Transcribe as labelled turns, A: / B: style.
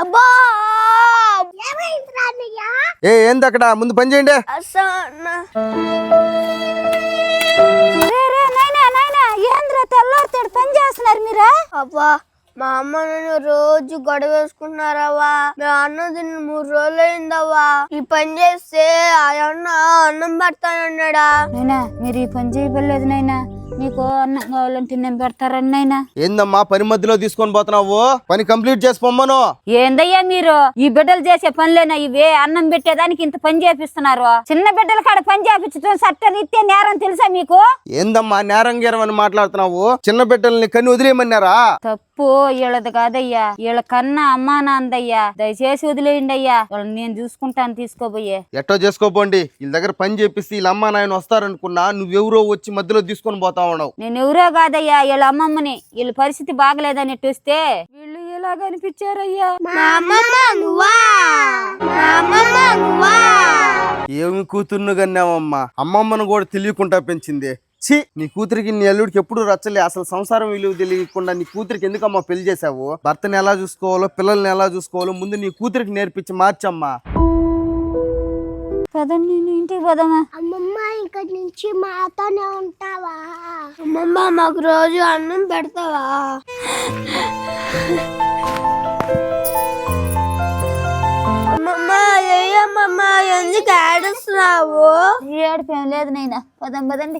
A: అబ్బా
B: ఏంది అక్కడ ముందు పని చేయండి.
C: ఏంద్రా తెల్లారితేడు పని చేస్తున్నారు మీరా?
A: అబ్బా మా అమ్మ నేను రోజు గొడవ వేసుకున్నారవ్వా. మేము అన్నం తిన్న 3 రోజులు అయిందవ్వా. ఈ పని చేస్తే ఆ అన్న అన్నం పెడతానన్నాడా.
C: నైనా మీరు ఈ పని చేయలేదు నైనా, నీకు అన్నం కావాలంటే నేను పెడతారని నైనా.
B: ఏందమ్మా పని మధ్యలో తీసుకొని పోతున్నావు? పని కంప్లీట్ చేసి పొమ్మను.
C: ఏందయ్యా మీరు ఈ బిడ్డలు చేసే పనులేనా ఇవే? అన్నం పెట్టేదానికి ఇంత పని చేపిస్తున్నారు. చిన్న బిడ్డల కాడ పని చేపించడం చట్టరీత్యా నేరం తెలుసా మీకు?
B: ఏందమ్మా నేరం గీరం అని మాట్లాడుతున్నావు? చిన్న బిడ్డల్ని కని వదిలేయమన్నారా?
C: తప్పు వీళ్ళది కాదయ్యా, వీళ్ళ కన్నా అమ్మా నాందయ్యా. దయచేసి వదిలేయండి అయ్యా, వాళ్ళని నేను చూసుకుంటాను. తీసుకోబోయే
B: ఎట్టో చేసుకోపోండి. వీళ్ళ దగ్గర పని చేపిస్తే వీళ్ళ అమ్మా నాయన వస్తారనుకున్నా, నువ్వెవరో వచ్చి మధ్యలో తీసుకొని పోతా ఉన్నావు.
C: నేను ఎవరో కాదయ్యా, వీళ్ళ అమ్మమ్మని. వీళ్ళ పరిస్థితి బాగలేదని చూస్తే వీళ్ళు ఇలాగ అనిపించారయ్యా.
B: ఏమి కూతుర్ను కన్నావమ్మా? అమ్మమ్మను కూడా తెలియకుండా పెంచింది. ఛీ, నీ కూతురికి నీ అల్లుడికి ఎప్పుడు రచ్చలే. అసలు సంసారం విలువ తెలియకుండా నీ కూతురికి ఎందుకమ్మా పెళ్లి చేసావు? భర్తని ఎలా చూసుకోవాలో, పిల్లల్ని ఎలా చూసుకోవాలో ముందు నీ కూతురికి నేర్పించి మార్చమ్మా.
C: పదండి ఇంటికి పదమా.
A: అమ్మమ్మ ఇక్కడి నుంచి మాతోనే ఉంటావా? అమ్మమ్మ మాకు రోజు అన్నం పెడతావా? అమ్మమ్మ అమ్మమ్మ ఎందుకు ఏడుస్తున్నావు?
C: ఏడిపోయాం లేదు నైనా, పదండి.